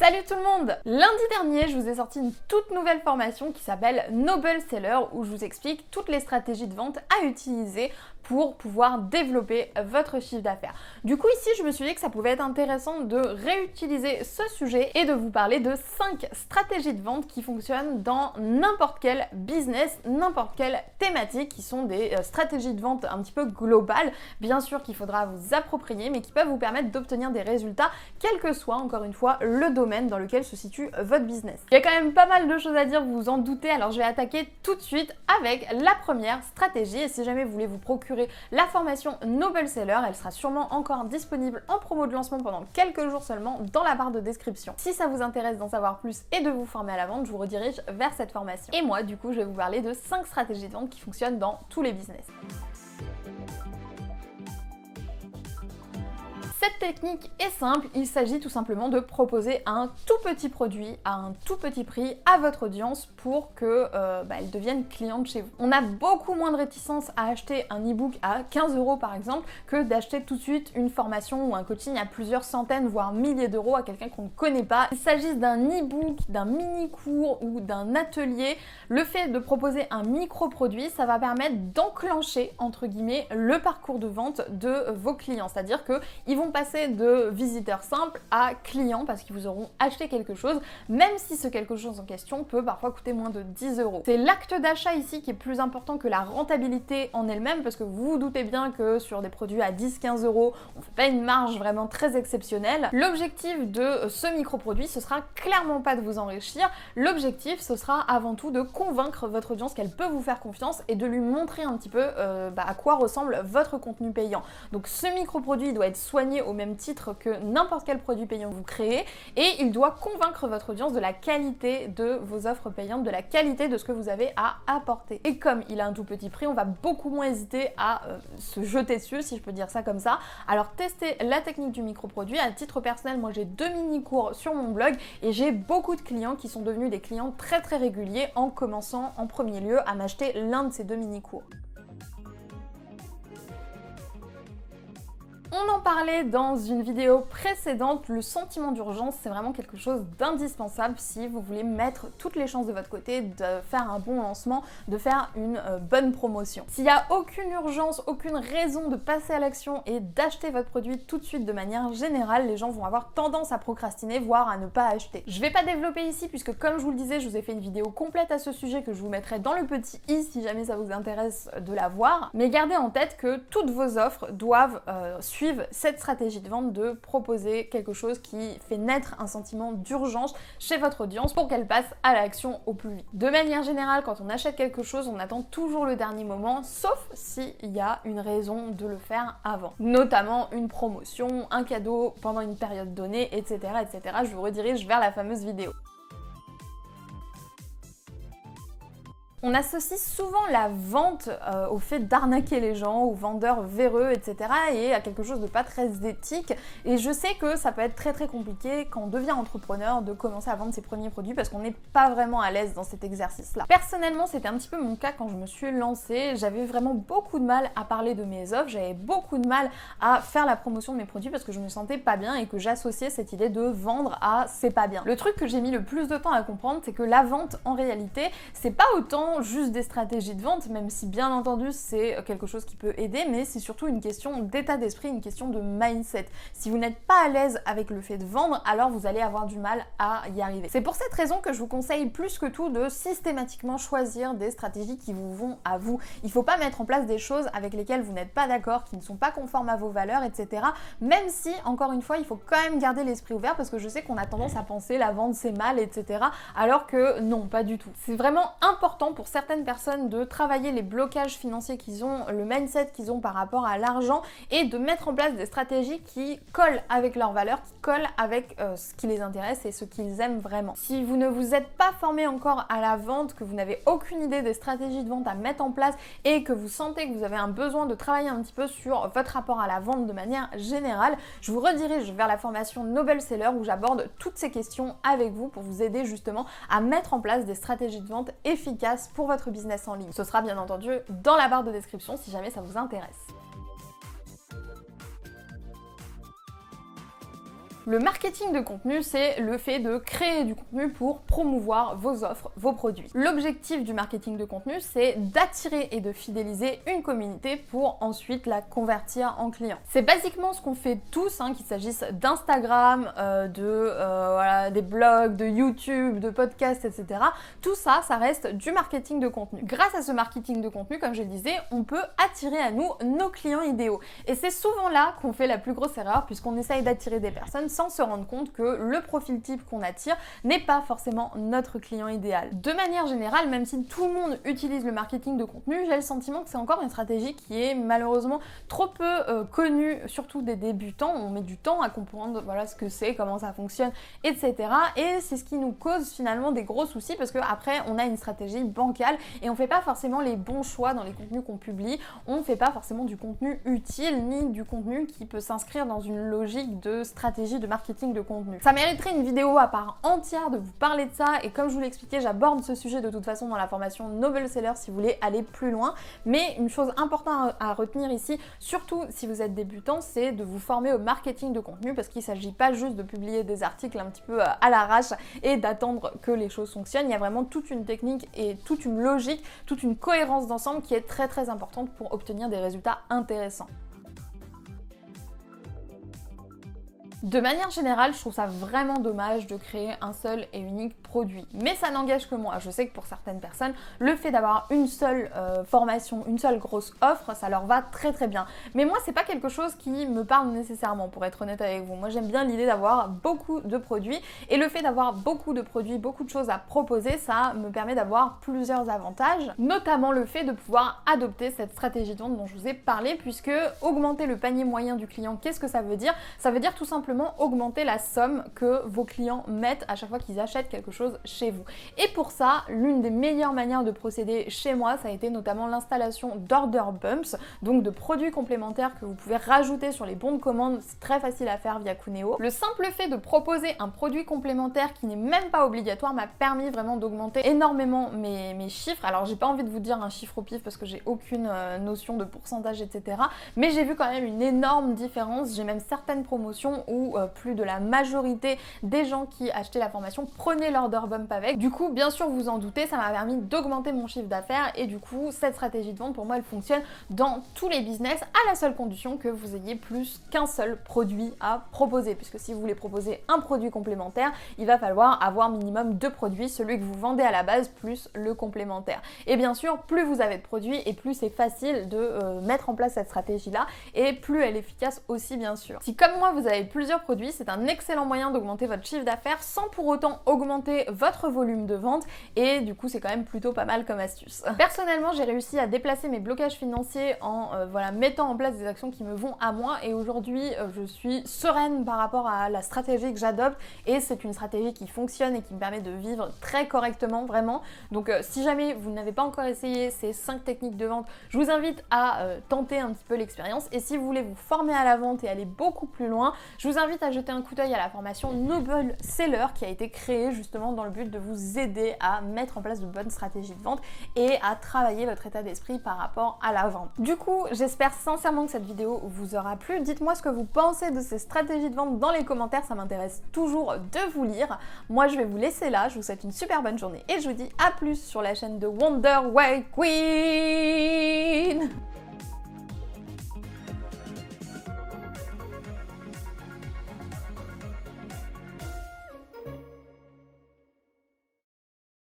Salut tout le monde! Lundi dernier, je vous ai sorti une toute nouvelle formation qui s'appelle Noble Seller où je vous explique toutes les stratégies de vente à utiliser pour pouvoir développer votre chiffre d'affaires. Du coup ici, je me suis dit que ça pouvait être intéressant de réutiliser ce sujet et de vous parler de 5 stratégies de vente qui fonctionnent dans n'importe quel business, n'importe quelle thématique, qui sont des stratégies de vente un petit peu globales, bien sûr qu'il faudra vous approprier, mais qui peuvent vous permettre d'obtenir des résultats, quel que soit, encore une fois, le domaine dans lequel se situe votre business. Il y a quand même pas mal de choses à dire, vous vous en doutez, alors je vais attaquer tout de suite avec la première stratégie. Et si jamais vous voulez vous procurer la formation Noble Seller, elle sera sûrement encore disponible en promo de lancement pendant quelques jours seulement dans la barre de description. Si ça vous intéresse d'en savoir plus et de vous former à la vente, je vous redirige vers cette formation. Et moi, du coup, je vais vous parler de 5 stratégies de vente qui fonctionnent dans tous les business. Cette technique est simple, il s'agit tout simplement de proposer un tout petit produit à un tout petit prix à votre audience pour que elle devienne cliente chez vous. On a beaucoup moins de réticence à acheter un e-book à 15 € par exemple que d'acheter tout de suite une formation ou un coaching à plusieurs centaines voire milliers d'euros à quelqu'un qu'on ne connaît pas. Qu'il s'agisse d'un e-book, d'un mini-cours ou d'un atelier, le fait de proposer un micro-produit, ça va permettre d'enclencher entre guillemets le parcours de vente de vos clients. C'est-à-dire qu'ils vont passer de visiteurs simples à clients parce qu'ils vous auront acheté quelque chose, même si ce quelque chose en question peut parfois coûter moins de 10 €. C'est l'acte d'achat ici qui est plus important que la rentabilité en elle-même, parce que vous vous doutez bien que sur des produits à 10-15 €, on ne fait pas une marge vraiment très exceptionnelle. L'objectif de ce micro-produit, ce sera clairement pas de vous enrichir. L'objectif, ce sera avant tout de convaincre votre audience qu'elle peut vous faire confiance et de lui montrer un petit peu à quoi ressemble votre contenu payant. Donc ce micro-produit doit être soigné au même titre que n'importe quel produit payant que vous créez, et il doit convaincre votre audience de la qualité de vos offres payantes, de la qualité de ce que vous avez à apporter. Et comme il a un tout petit prix, on va beaucoup moins hésiter à se jeter dessus, si je peux dire ça comme ça. Alors testez la technique du micro-produit. À titre personnel, moi j'ai 2 mini-cours sur mon blog et j'ai beaucoup de clients qui sont devenus des clients très réguliers en commençant en premier lieu à m'acheter l'un de ces 2 mini-cours. On en parlait dans une vidéo précédente, le sentiment d'urgence, c'est vraiment quelque chose d'indispensable si vous voulez mettre toutes les chances de votre côté, de faire un bon lancement, de faire une bonne promotion. S'il n'y a aucune urgence, aucune raison de passer à l'action et d'acheter votre produit tout de suite de manière générale, les gens vont avoir tendance à procrastiner, voire à ne pas acheter. Je ne vais pas développer ici puisque comme je vous le disais, je vous ai fait une vidéo complète à ce sujet que je vous mettrai dans le petit i si jamais ça vous intéresse de la voir. Mais gardez en tête que toutes vos offres doivent suivre cette stratégie de vente de proposer quelque chose qui fait naître un sentiment d'urgence chez votre audience pour qu'elle passe à l'action au plus vite. De manière générale, quand on achète quelque chose, on attend toujours le dernier moment, sauf s'il y a une raison de le faire avant. Notamment une promotion, un cadeau pendant une période donnée, etc. etc. Je vous redirige vers la fameuse vidéo. On associe souvent la vente au fait d'arnaquer les gens, aux vendeurs véreux, etc. et à quelque chose de pas très éthique. Et je sais que ça peut être très compliqué quand on devient entrepreneur de commencer à vendre ses premiers produits parce qu'on n'est pas vraiment à l'aise dans cet exercice-là. Personnellement, c'était un petit peu mon cas quand je me suis lancée. J'avais vraiment beaucoup de mal à parler de mes offres, j'avais beaucoup de mal à faire la promotion de mes produits parce que je me sentais pas bien et que j'associais cette idée de vendre à c'est pas bien. Le truc que j'ai mis le plus de temps à comprendre, c'est que la vente, en réalité, c'est pas autant juste des stratégies de vente, même si bien entendu c'est quelque chose qui peut aider, mais c'est surtout une question d'état d'esprit, une question de mindset. Si vous n'êtes pas à l'aise avec le fait de vendre, alors vous allez avoir du mal à y arriver. C'est pour cette raison que je vous conseille plus que tout de systématiquement choisir des stratégies qui vous vont à vous. Il ne faut pas mettre en place des choses avec lesquelles vous n'êtes pas d'accord, qui ne sont pas conformes à vos valeurs, etc. Même si, encore une fois, il faut quand même garder l'esprit ouvert parce que je sais qu'on a tendance à penser la vente c'est mal, etc. alors que non, pas du tout. C'est vraiment important pour certaines personnes de travailler les blocages financiers qu'ils ont, le mindset qu'ils ont par rapport à l'argent et de mettre en place des stratégies qui collent avec leurs valeurs, qui collent avec ce qui les intéresse et ce qu'ils aiment vraiment. Si vous ne vous êtes pas formé encore à la vente, que vous n'avez aucune idée des stratégies de vente à mettre en place et que vous sentez que vous avez un besoin de travailler un petit peu sur votre rapport à la vente de manière générale, je vous redirige vers la formation Noble Seller où j'aborde toutes ces questions avec vous pour vous aider justement à mettre en place des stratégies de vente efficaces pour votre business en ligne. Ce sera bien entendu dans la barre de description si jamais ça vous intéresse. Le marketing de contenu, c'est le fait de créer du contenu pour promouvoir vos offres, vos produits. L'objectif du marketing de contenu, c'est d'attirer et de fidéliser une communauté pour ensuite la convertir en client. C'est basiquement ce qu'on fait tous, qu'il s'agisse d'Instagram, des blogs, de YouTube, de podcasts, etc. Tout ça, ça reste du marketing de contenu. Grâce à ce marketing de contenu, comme je le disais, on peut attirer à nous nos clients idéaux. Et c'est souvent là qu'on fait la plus grosse erreur, puisqu'on essaye d'attirer des personnes sans se rendre compte que le profil type qu'on attire n'est pas forcément notre client idéal. De manière générale, même si tout le monde utilise le marketing de contenu, j'ai le sentiment que c'est encore une stratégie qui est malheureusement trop peu connue, surtout des débutants. On met du temps à comprendre ce que c'est, comment ça fonctionne, etc. Et c'est ce qui nous cause finalement des gros soucis, parce qu'après on a une stratégie bancale et on fait pas forcément les bons choix dans les contenus qu'on publie, on fait pas forcément du contenu utile ni du contenu qui peut s'inscrire dans une logique de stratégie de marketing de contenu. Ça mériterait une vidéo à part entière de vous parler de ça, et comme je vous l'ai expliqué, j'aborde ce sujet de toute façon dans la formation Noble Seller si vous voulez aller plus loin. Mais une chose importante à retenir ici, surtout si vous êtes débutant, c'est de vous former au marketing de contenu, parce qu'il ne s'agit pas juste de publier des articles un petit peu à l'arrache et d'attendre que les choses fonctionnent. Il y a vraiment toute une technique et toute une logique, toute une cohérence d'ensemble qui est très très importante pour obtenir des résultats intéressants. De manière générale, je trouve ça vraiment dommage de créer un seul et unique produit. Mais ça n'engage que moi. Je sais que pour certaines personnes, le fait d'avoir une seule formation, une seule grosse offre, ça leur va très très bien. Mais moi, c'est pas quelque chose qui me parle nécessairement, pour être honnête avec vous. Moi, j'aime bien l'idée d'avoir beaucoup de produits. Et le fait d'avoir beaucoup de produits, beaucoup de choses à proposer, ça me permet d'avoir plusieurs avantages. Notamment le fait de pouvoir adopter cette stratégie de vente dont je vous ai parlé, puisque augmenter le panier moyen du client, qu'est-ce que ça veut dire? Ça veut dire tout simplement augmenter la somme que vos clients mettent à chaque fois qu'ils achètent quelque chose chez vous. Et pour ça, l'une des meilleures manières de procéder chez moi, ça a été notamment l'installation d'order bumps, donc de produits complémentaires que vous pouvez rajouter sur les bons de commande. C'est très facile à faire via Cuneo. Le simple fait de proposer un produit complémentaire qui n'est même pas obligatoire m'a permis vraiment d'augmenter énormément mes chiffres. Alors j'ai pas envie de vous dire un chiffre au pif parce que j'ai aucune notion de pourcentage, etc. Mais j'ai vu quand même une énorme différence. J'ai même certaines promotions où plus de la majorité des gens qui achetaient la formation prenaient l'order bump avec. Du coup, bien sûr, vous en doutez, ça m'a permis d'augmenter mon chiffre d'affaires, et du coup, cette stratégie de vente, pour moi, elle fonctionne dans tous les business, à la seule condition que vous ayez plus qu'un seul produit à proposer. Puisque si vous voulez proposer un produit complémentaire, il va falloir avoir minimum 2 produits, celui que vous vendez à la base plus le complémentaire. Et bien sûr, plus vous avez de produits et plus c'est facile de mettre en place cette stratégie-là, et plus elle est efficace aussi, bien sûr. Si comme moi, vous avez plusieurs produits, c'est un excellent moyen d'augmenter votre chiffre d'affaires sans pour autant augmenter votre volume de vente, et du coup c'est quand même plutôt pas mal comme astuce. Personnellement, j'ai réussi à déplacer mes blocages financiers en mettant en place des actions qui me vont à moi, et aujourd'hui je suis sereine par rapport à la stratégie que j'adopte, et c'est une stratégie qui fonctionne et qui me permet de vivre très correctement, vraiment. Donc si jamais vous n'avez pas encore essayé ces 5 techniques de vente, je vous invite à tenter un petit peu l'expérience, et si vous voulez vous former à la vente et aller beaucoup plus loin, je vous invite à jeter un coup d'œil à la formation Noble Seller qui a été créée justement dans le but de vous aider à mettre en place de bonnes stratégies de vente et à travailler votre état d'esprit par rapport à la vente. Du coup, j'espère sincèrement que cette vidéo vous aura plu. Dites-moi ce que vous pensez de ces stratégies de vente dans les commentaires, ça m'intéresse toujours de vous lire. Moi, je vais vous laisser là, je vous souhaite une super bonne journée et je vous dis à plus sur la chaine de Wonder Way Queen.